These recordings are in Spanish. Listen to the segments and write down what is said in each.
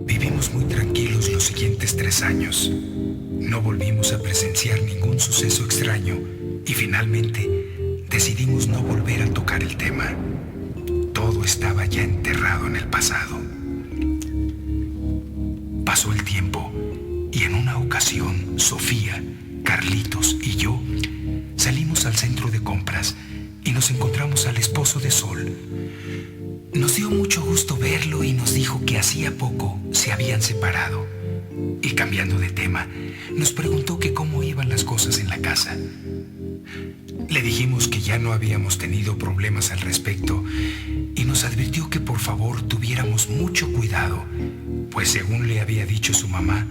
Vivimos muy tranquilos los siguientes 3 años. No volvimos a presenciar ningún suceso extraño y finalmente decidimos no volver a tocar el tema. Todo estaba ya enterrado en el pasado. Pasó el tiempo y en una ocasión Sofía, Carlitos y yo salimos al centro de compras y nos encontramos al esposo de Sol. Nos dio mucho gusto verlo y nos dijo que hacía poco se habían separado. Y cambiando de tema, nos preguntó que cómo iban las cosas en la casa. Le dijimos que ya no habíamos tenido problemas al respecto y nos advirtió que por favor tuviéramos mucho cuidado, pues según le había dicho su mamá,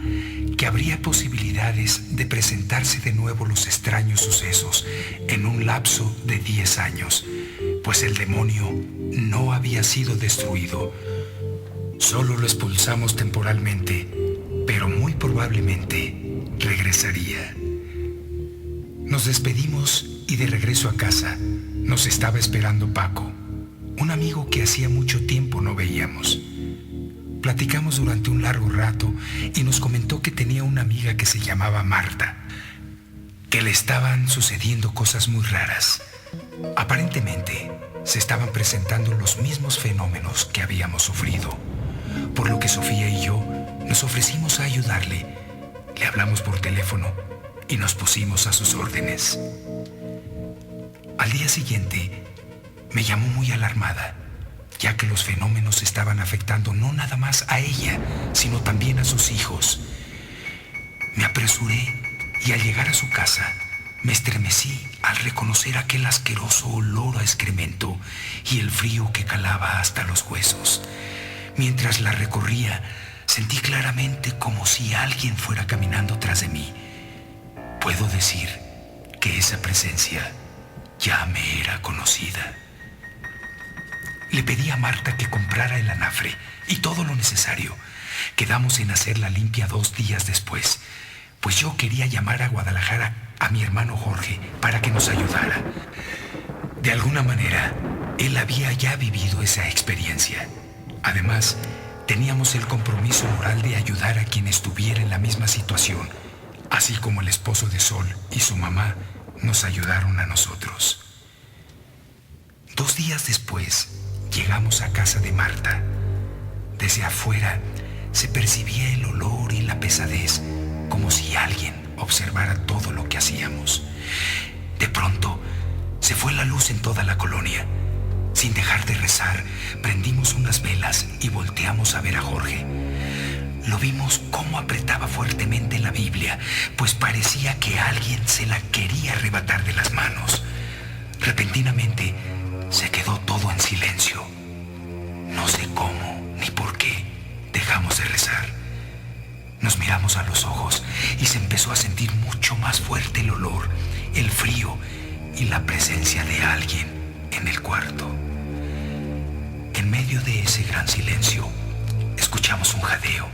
que habría posibilidades de presentarse de nuevo los extraños sucesos en un lapso de 10 años, pues el demonio no había sido destruido. Solo lo expulsamos temporalmente, pero muy probablemente regresaría. Nos despedimos y de regreso a casa nos estaba esperando Paco, un amigo que hacía mucho tiempo no veíamos. Platicamos durante un largo rato y nos comentó que tenía una amiga que se llamaba Marta, que le estaban sucediendo cosas muy raras. Aparentemente, se estaban presentando los mismos fenómenos que habíamos sufrido, por lo que Sofía y yo nos ofrecimos a ayudarle. Le hablamos por teléfono y nos pusimos a sus órdenes. Al día siguiente, me llamó muy alarmada, ya que los fenómenos estaban afectando no nada más a ella, sino también a sus hijos. Me apresuré y al llegar a su casa, me estremecí al reconocer aquel asqueroso olor a excremento y el frío que calaba hasta los huesos. Mientras la recorría, sentí claramente como si alguien fuera caminando tras de mí. Puedo decir que esa presencia ya me era conocida. Le pedí a Marta que comprara el anafre y todo lo necesario. Quedamos en hacer la limpia 2 días después, pues yo quería llamar a Guadalajara a mi hermano Jorge para que nos ayudara. De alguna manera, él había ya vivido esa experiencia. Además, teníamos el compromiso moral de ayudar a quien estuviera en la misma situación, así como el esposo de Sol y su mamá nos ayudaron a nosotros. 2 días después, llegamos a casa de Marta. Desde afuera se percibía el olor y la pesadez, como si alguien observara todo lo que hacíamos. De pronto, se fue la luz en toda la colonia. Sin dejar de rezar, prendimos unas velas y volteamos a ver a Jorge. Lo vimos cómo apretaba fuertemente la Biblia, pues parecía que alguien se la quería arrebatar de las manos. Repentinamente, se quedó todo en silencio. No sé cómo ni por qué dejamos de rezar. Nos miramos a los ojos y se empezó a sentir mucho más fuerte el olor, el frío y la presencia de alguien en el cuarto. En medio de ese gran silencio, escuchamos un jadeo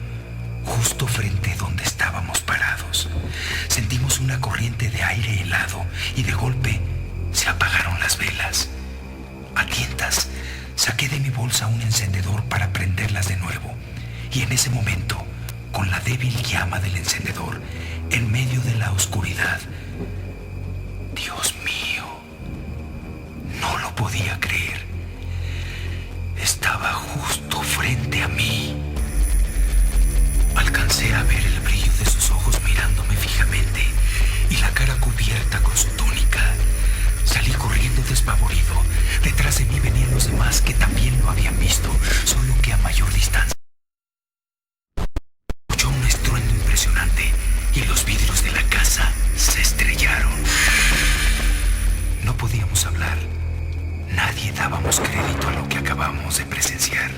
justo frente donde estábamos parados. Sentimos una corriente de aire helado y de golpe se apagaron las velas. A tientas, saqué de mi bolsa un encendedor para prenderlas de nuevo, y en ese momento, con la débil llama del encendedor, en medio de la oscuridad, Dios mío, no lo podía creer. Estaba justo frente a mí. Alcancé a ver el brillo de sus ojos mirándome fijamente y la cara cubierta con su túnica. Salí corriendo despavorido. Detrás de mí venían los demás que también lo habían visto, solo que a mayor distancia. Escuchó un estruendo impresionante y los vidrios de la casa se estrellaron. No podíamos hablar. Nadie dábamos crédito a lo que acabábamos de presenciar.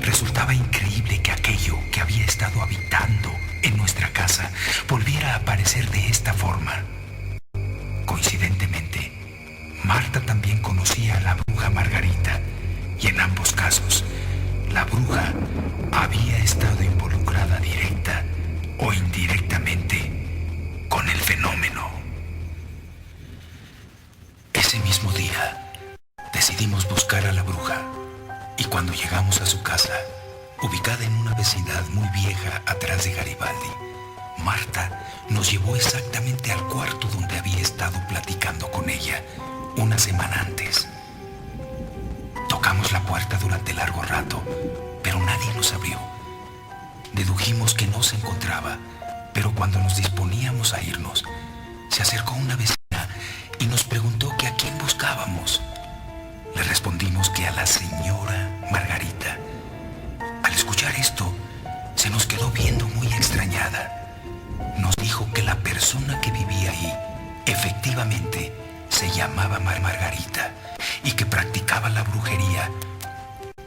Resultaba increíble que aquello que había estado habitando en nuestra casa volviera a aparecer de esta forma. Coincidentemente, Marta también conocía a la bruja Margarita, y en ambos casos, la bruja había estado involucrada directa o indirectamente con el fenómeno. Ese mismo día, decidimos buscar a la bruja, y cuando Cuando llegamos a su casa, ubicada en una vecindad muy vieja atrás de Garibaldi, Marta nos llevó exactamente al cuarto donde había estado platicando con ella una semana antes. Tocamos la puerta durante largo rato, pero nadie nos abrió. Dedujimos que no se encontraba, pero cuando nos disponíamos a irnos, se acercó una vecina y nos preguntó que a quién buscábamos. Le respondimos que a la señora Margarita. Al escuchar esto, se nos quedó viendo muy extrañada. Nos dijo que la persona que vivía ahí, efectivamente, se llamaba Margarita y que practicaba la brujería.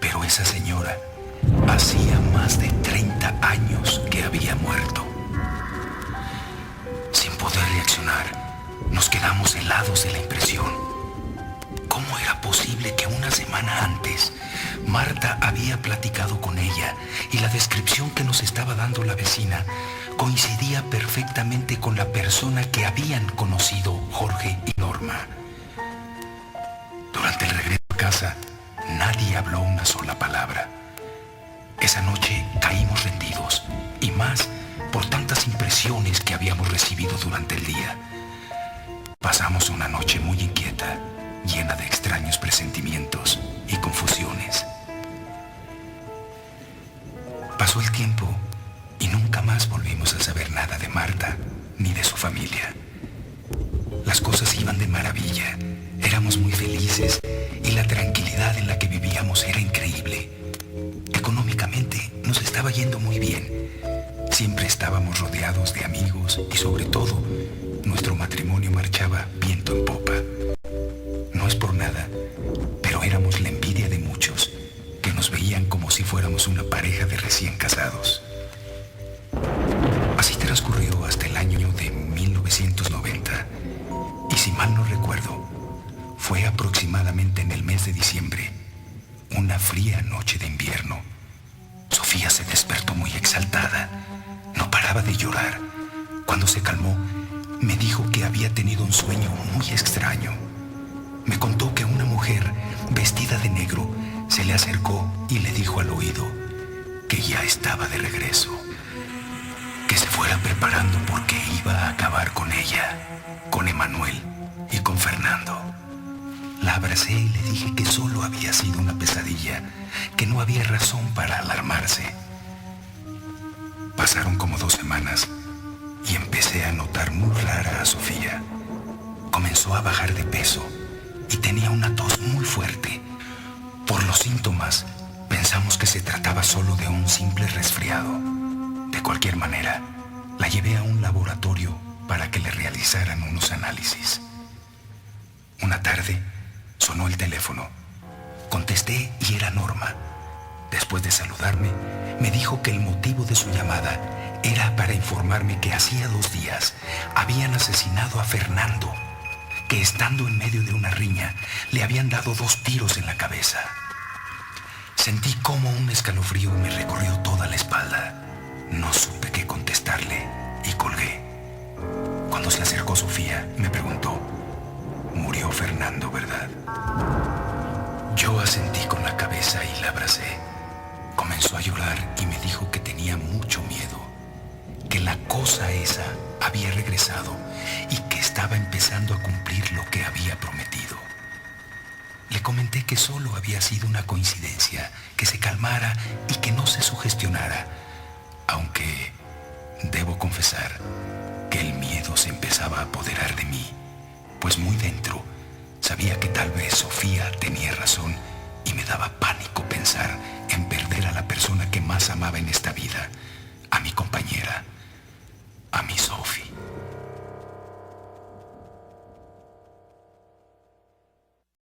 Pero esa señora hacía más de 30 años que había muerto. Sin poder reaccionar, nos quedamos helados de la impresión. ¿Cómo era posible que una semana antes Marta había platicado con ella y la descripción que nos estaba dando la vecina coincidía perfectamente con la persona que habían conocido Jorge y Norma? Durante el regreso a casa, nadie habló una sola palabra. Esa noche caímos rendidos, y más por tantas impresiones que habíamos recibido durante el día. Pasamos una noche muy inquieta, llena de extraños presentimientos y confusiones. Pasó el tiempo y nunca más volvimos a saber nada de Marta ni de su familia. Las cosas iban de maravilla, éramos muy felices y la tranquilidad en la que vivíamos era increíble. Económicamente nos estaba yendo muy bien. Siempre estábamos rodeados de amigos y sobre todo, nuestro matrimonio marchaba viento en popa. No es por nada, pero éramos la envidia de muchos, que nos veían como si fuéramos una pareja de recién casados. Así transcurrió hasta el año de 1990, y si mal no recuerdo, fue aproximadamente en el mes de diciembre, una fría noche de invierno. Sofía se despertó muy exaltada, no paraba de llorar. Cuando se calmó, me dijo que había tenido un sueño muy extraño. Me contó que una mujer vestida de negro se le acercó y le dijo al oído que ya estaba de regreso, que se fuera preparando porque iba a acabar con ella, con Emanuel y con Fernando. La abracé y le dije que solo había sido una pesadilla, que no había razón para alarmarse. Pasaron como 2 semanas y empecé a notar muy rara a Sofía. Comenzó a bajar de peso y tenía una tos muy fuerte. Por los síntomas, pensamos que se trataba solo de un simple resfriado. De cualquier manera, la llevé a un laboratorio para que le realizaran unos análisis. Una tarde, sonó el teléfono. Contesté y era Norma. Después de saludarme, me dijo que el motivo de su llamada era para informarme que hacía 2 días habían asesinado a Fernando, que estando en medio de una riña le habían dado 2 tiros en la cabeza. Sentí como un escalofrío me recorrió toda la espalda. No supe qué contestarle y colgué. Cuando se acercó Sofía, me preguntó: «Murió Fernando, ¿verdad?». Yo asentí con la cabeza y la abracé. Comenzó a llorar y me dijo que tenía mucho miedo, que la cosa esa había regresado y que estaba empezando a cumplir lo que había prometido. Le comenté que solo había sido una coincidencia, que se calmara y que no se sugestionara, aunque debo confesar que el miedo se empezaba a apoderar de mí, pues muy dentro sabía que tal vez Sofía tenía razón y me daba pánico pensar en perder a la persona que más amaba en esta vida, a mi compañera,